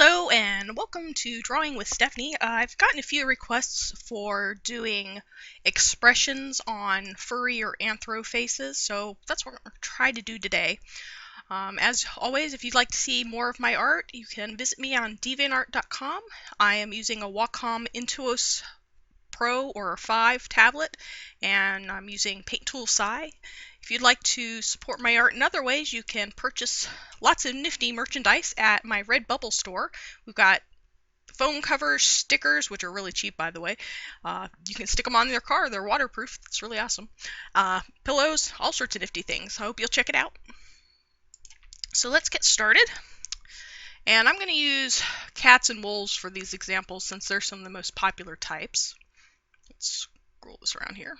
Hello and welcome to Drawing with Stephanie. I've gotten a few requests for doing expressions on furry or anthro faces, so that's what I'm going to try to do today. As always, if you'd like to see more of my art, you can visit me on deviantart.com. I am using a Wacom Intuos Pro or 5 tablet, and I'm using Paint Tool Sci. If you'd like to support my art in other ways, you can purchase lots of nifty merchandise at my Redbubble store. We've got foam covers, stickers, which are really cheap, by the way. You can stick them on your car. They're waterproof. It's really awesome. Pillows, all sorts of nifty things. I hope you'll check it out. So let's get started. And I'm going to use cats and wolves for these examples since they're some of the most popular types. Let's scroll this around here.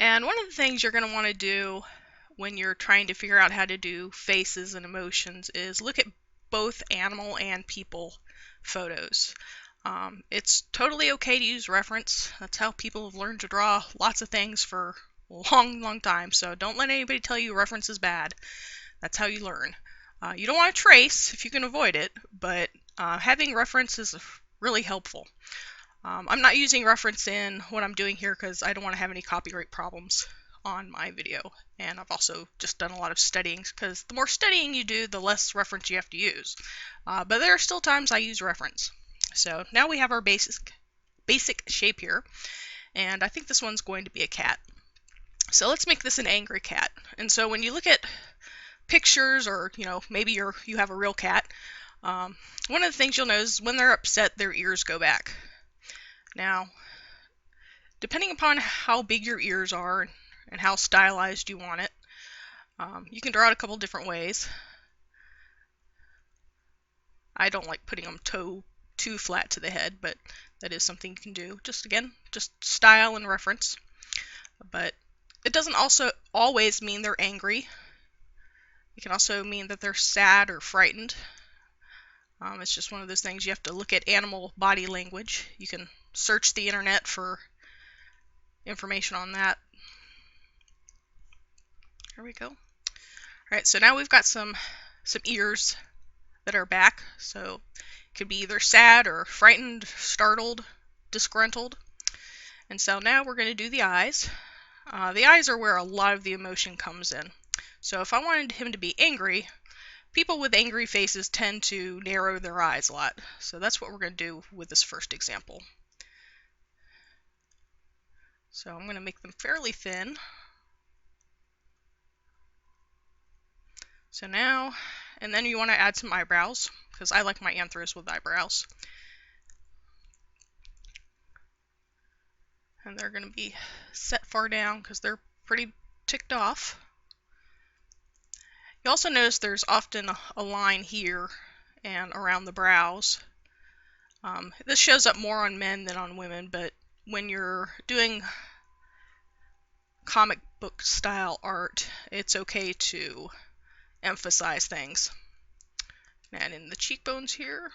And one of the things you're going to want to do when you're trying to figure out how to do faces and emotions is look at both animal and people photos. It's totally okay to use reference. That's how people have learned to draw lots of things for a long time. So don't let anybody tell you reference is bad. That's how you learn. You don't want to trace if you can avoid it, but having reference is really helpful. I'm not using reference in what I'm doing here because I don't want to have any copyright problems on my video. And I've also just done a lot of studying because the more studying you do, the less reference you have to use. But there are still times I use reference. So now we have our basic shape here. And I think this one's going to be a cat. So let's make this an angry cat. And so when you look at pictures or, maybe you have a real cat, one of the things you'll notice is when they're upset, their ears go back. Now, depending upon how big your ears are and how stylized you want it, you can draw it a couple different ways. I don't like putting them too flat to the head, but that is something you can do. Just style and reference. But it doesn't also always mean they're angry. It can also mean that they're sad or frightened. It's just one of those things you have to look at animal body language. You can search the internet for information on that. There we go. All right, so now we've got some ears that are back. So it could be either sad or frightened, startled, disgruntled. And so now we're going to do the eyes. The eyes are where a lot of the emotion comes in. So if I wanted him to be angry, people with angry faces tend to narrow their eyes a lot. So that's what we're going to do with this first example. So I'm going to make them fairly thin. So now, and then you want to add some eyebrows, because I like my anthros with eyebrows. And they're going to be set far down because they're pretty ticked off. You also notice there's often a line here and around the brows. This shows up more on men than on women, but when you're doing comic book style art, it's okay to emphasize things. Add in the cheekbones here.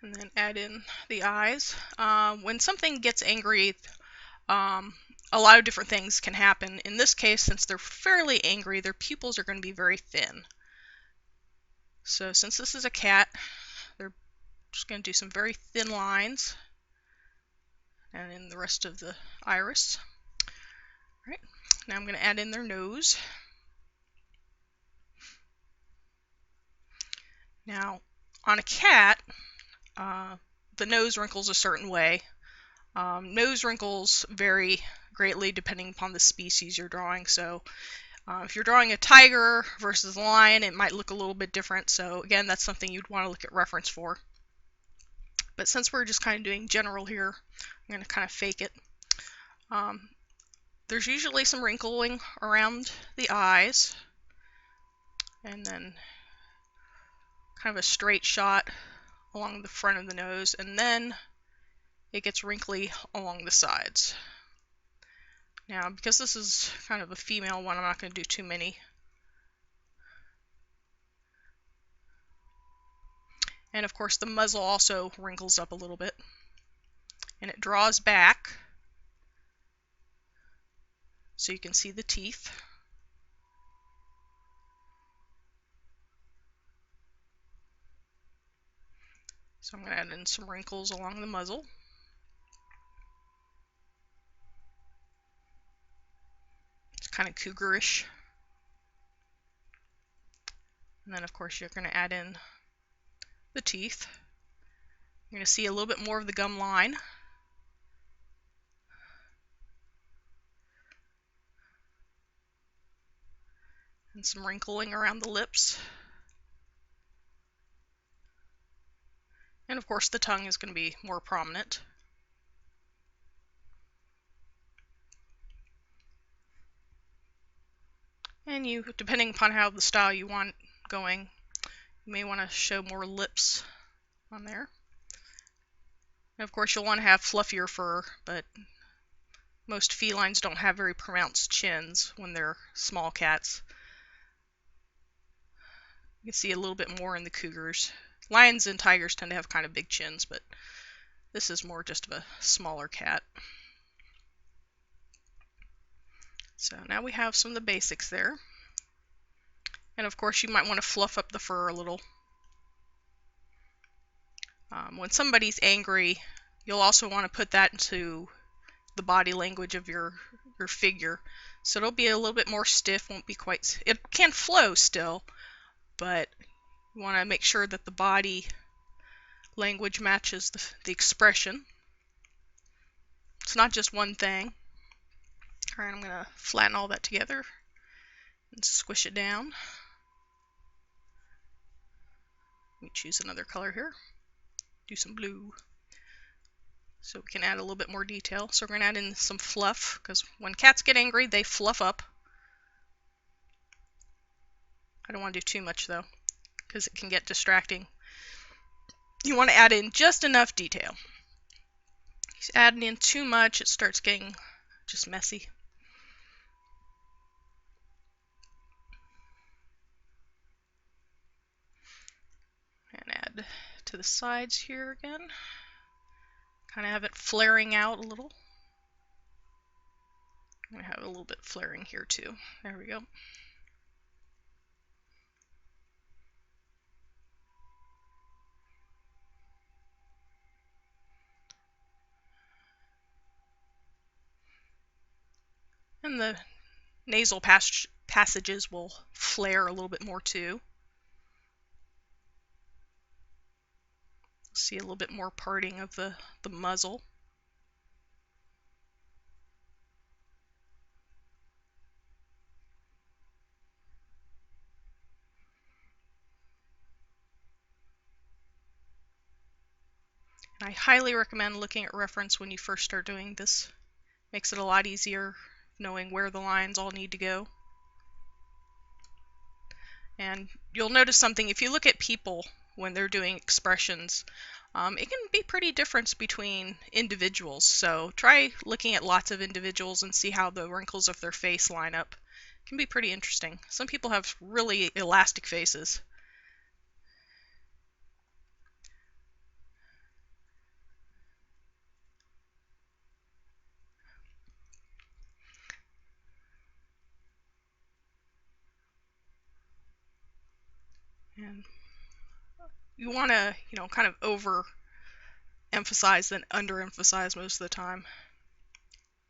And then add in the eyes. When something gets angry, a lot of different things can happen. In this case, since they're fairly angry, their pupils are going to be very thin. So since this is a cat, they're just going to do some very thin lines. And in the rest of the iris. All right, now I'm going to add in their nose. Now, on a cat, the nose wrinkles a certain way. Nose wrinkles vary greatly depending upon the species you're drawing. So if you're drawing a tiger versus a lion, it might look a little bit different. So again, that's something you'd want to look at reference for. But since we're just kind of doing general here, I'm going to kind of fake it. There's usually some wrinkling around the eyes, and then kind of a straight shot along the front of the nose, and then it gets wrinkly along the sides. Now, because this is kind of a female one, I'm not going to do too many. And of course, the muzzle also wrinkles up a little bit, and it draws back so you can see the teeth. So I'm going to add in some wrinkles along the muzzle. It's kind of cougarish. And then of course you're going to add in the teeth. You're going to see a little bit more of the gum line. And some wrinkling around the lips. And of course the tongue is going to be more prominent. And you, depending upon how the style you want going, you may want to show more lips on there. And of course you'll want to have fluffier fur, but most felines don't have very pronounced chins when they're small cats. You can see a little bit more in the cougars. Lions and tigers tend to have kind of big chins, but this is more just of a smaller cat. So now we have some of the basics there. And of course you might want to fluff up the fur a little. When somebody's angry, you'll also want to put that into the body language of your figure. So it'll be a little bit more stiff, won't be quite, it can flow still, but you want to make sure that the body language matches the expression. It's not just one thing. Alright, I'm going to flatten all that together and squish it down. Let me choose another color here. Do some blue. So we can add a little bit more detail. So we're going to add in some fluff, because when cats get angry, they fluff up. I don't want to do too much though, because it can get distracting. You want to add in just enough detail. If you add in too much, it starts getting just messy. And add to the sides here again. Kind of have it flaring out a little. I'm going to have a little bit flaring here too. There we go. And the nasal passages will flare a little bit more too. See a little bit more parting of the muzzle. And I highly recommend looking at reference when you first start doing this. Makes it a lot easier knowing where the lines all need to go. And you'll notice something, if you look at people when they're doing expressions, it can be pretty different between individuals. So try looking at lots of individuals and see how the wrinkles of their face line up. It can be pretty interesting. Some people have really elastic faces. And you want to, kind of over-emphasize than under-emphasize most of the time.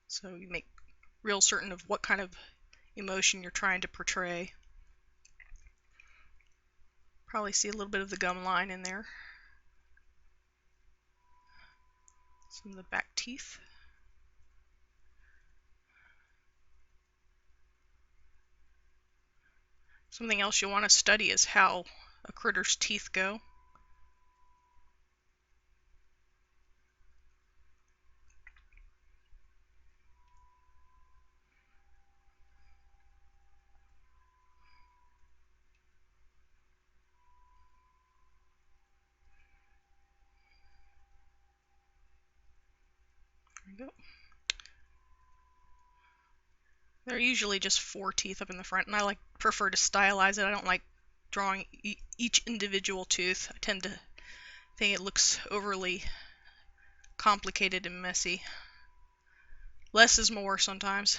So you make real certain of what kind of emotion you're trying to portray. Probably see a little bit of the gum line in there. Some of the back teeth. Something else you'll want to study is how a critter's teeth go. There you go. They're usually just 4 teeth up in the front, and I prefer to stylize it. I don't like drawing each individual tooth. I tend to think it looks overly complicated and messy. Less is more sometimes.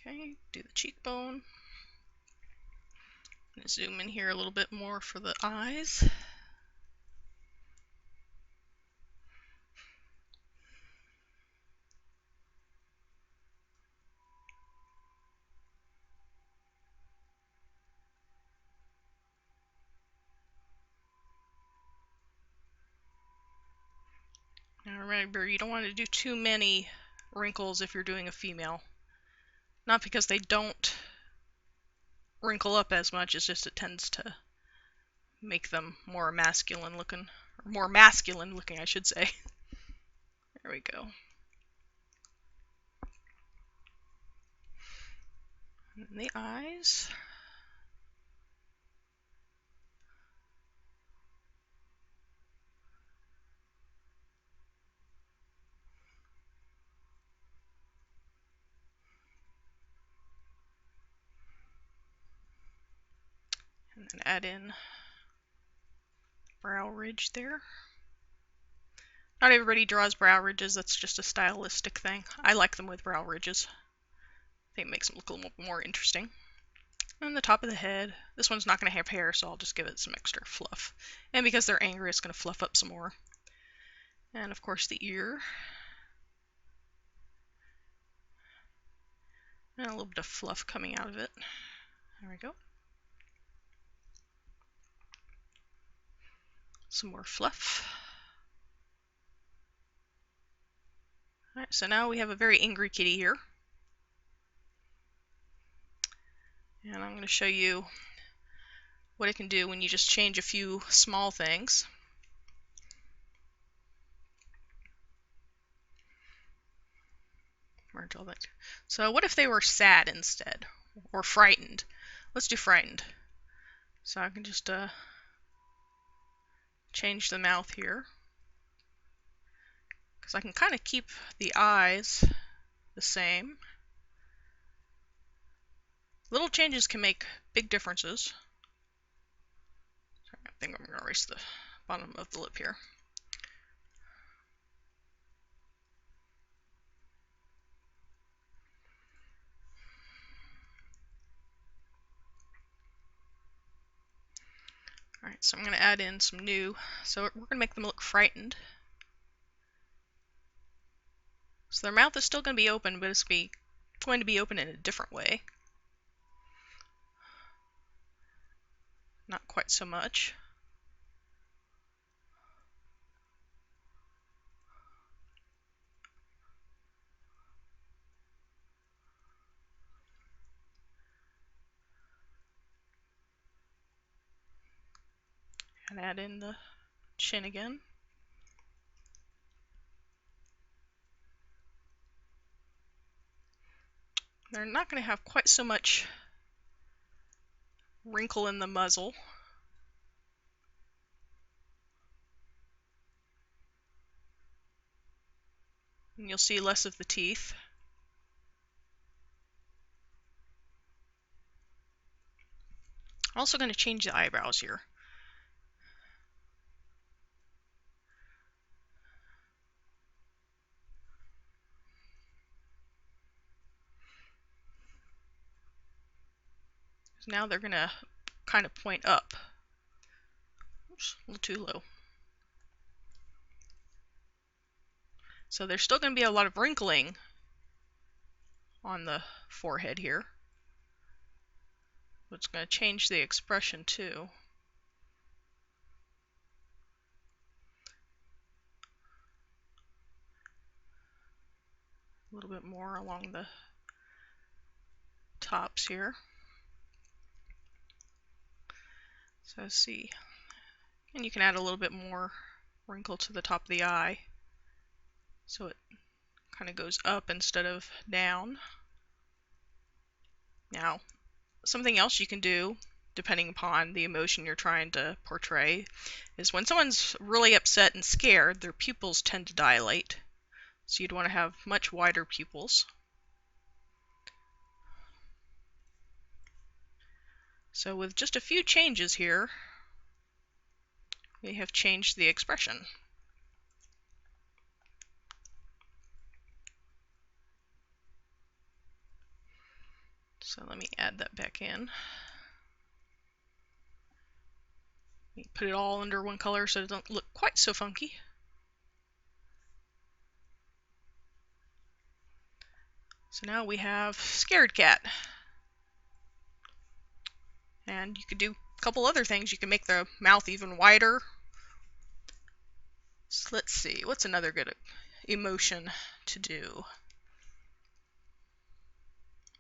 Okay, do the cheekbone. I'm going to zoom in here a little bit more for the eyes. Remember, you don't want to do too many wrinkles if you're doing a female. Not because they don't wrinkle up as much, it's just it tends to make them more masculine looking. Or more masculine looking, I should say. There we go. And the eyes. And then add in brow ridge there. Not everybody draws brow ridges, that's just a stylistic thing. I like them with brow ridges. I think it makes them look a little more interesting. And the top of the head. This one's not going to have hair, so I'll just give it some extra fluff. And because they're angry, it's going to fluff up some more. And of course the ear. And a little bit of fluff coming out of it. There we go. Some more fluff. Alright, so now we have a very angry kitty here. And I'm going to show you what it can do when you just change a few small things. Merge all that. So what if they were sad instead? Or frightened? Let's do frightened. So I can just change the mouth here. Because I can kind of keep the eyes the same. Little changes can make big differences. I think I'm going to erase the bottom of the lip here. Alright, so I'm going to add in some new. So we're going to make them look frightened. So their mouth is still going to be open, but it's going to be open in a different way. Not quite so much. And add in the chin again. They're not going to have quite so much wrinkle in the muzzle. And you'll see less of the teeth. I'm also going to change the eyebrows here. Now they're going to kind of point up. Oops, a little too low. So there's still going to be a lot of wrinkling on the forehead here. But it's going to change the expression too. A little bit more along the tops here. So see, and you can add a little bit more wrinkle to the top of the eye, so it kind of goes up instead of down. Now, something else you can do, depending upon the emotion you're trying to portray, is when someone's really upset and scared, their pupils tend to dilate. So you'd want to have much wider pupils. So with just a few changes here, we have changed the expression. So let me add that back in. Put it all under one color so it doesn't look quite so funky. So now we have Scared Cat. And you could do a couple other things. You can make the mouth even wider. So let's see, what's another good emotion to do?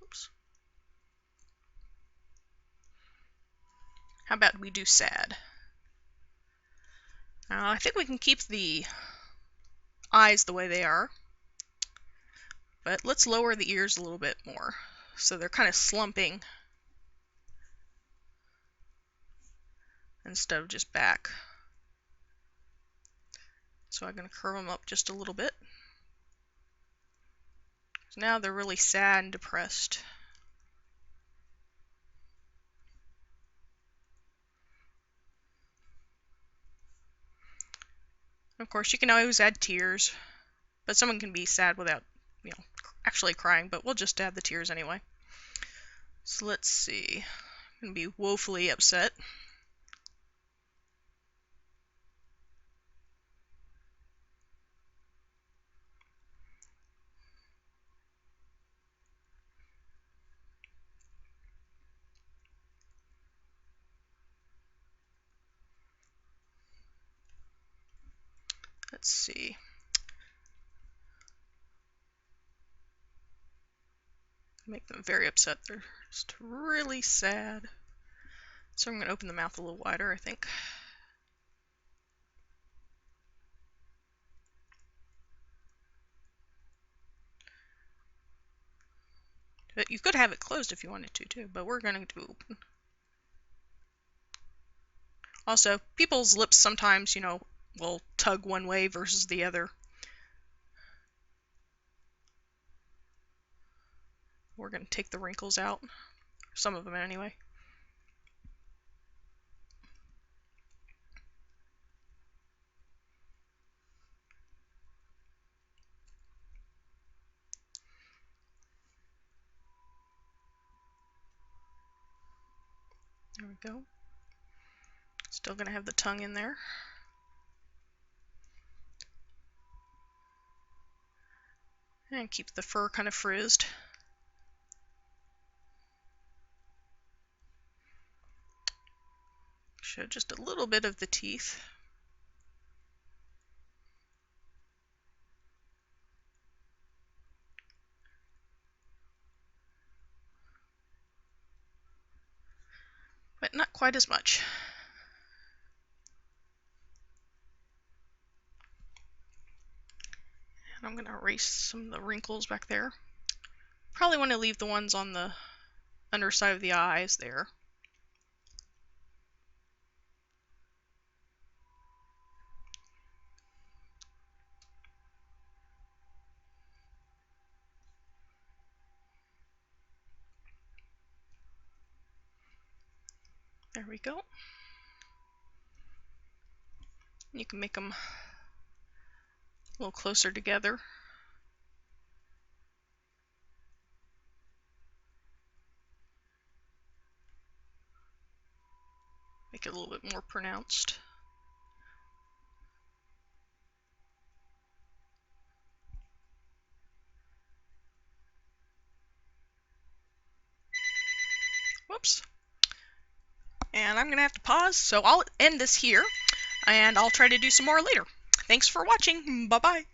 Oops. How about we do sad? I think we can keep the eyes the way they are, but let's lower the ears a little bit more. So they're kind of slumping instead of just back. So I'm going to curve them up just a little bit. So now they're really sad and depressed. Of course, you can always add tears, but someone can be sad without, actually crying, but we'll just add the tears anyway. So let's see. I'm going to be woefully upset. Let's see. Make them very upset. They're just really sad. So I'm going to open the mouth a little wider, I think. But you could have it closed if you wanted to, too, but we're going to open. Also, people's lips sometimes, will tug one way versus the other. We're going to take the wrinkles out. Some of them anyway. There we go. Still going to have the tongue in there. And keep the fur kind of frizzed. Show just a little bit of the teeth. But not quite as much. And I'm going to erase some of the wrinkles back there. Probably want to leave the ones on the underside of the eyes there. There we go. You can make them a little closer together. Make it a little bit more pronounced. Whoops. And I'm going to have to pause, so I'll end this here, and I'll try to do some more later. Thanks for watching. Bye-bye.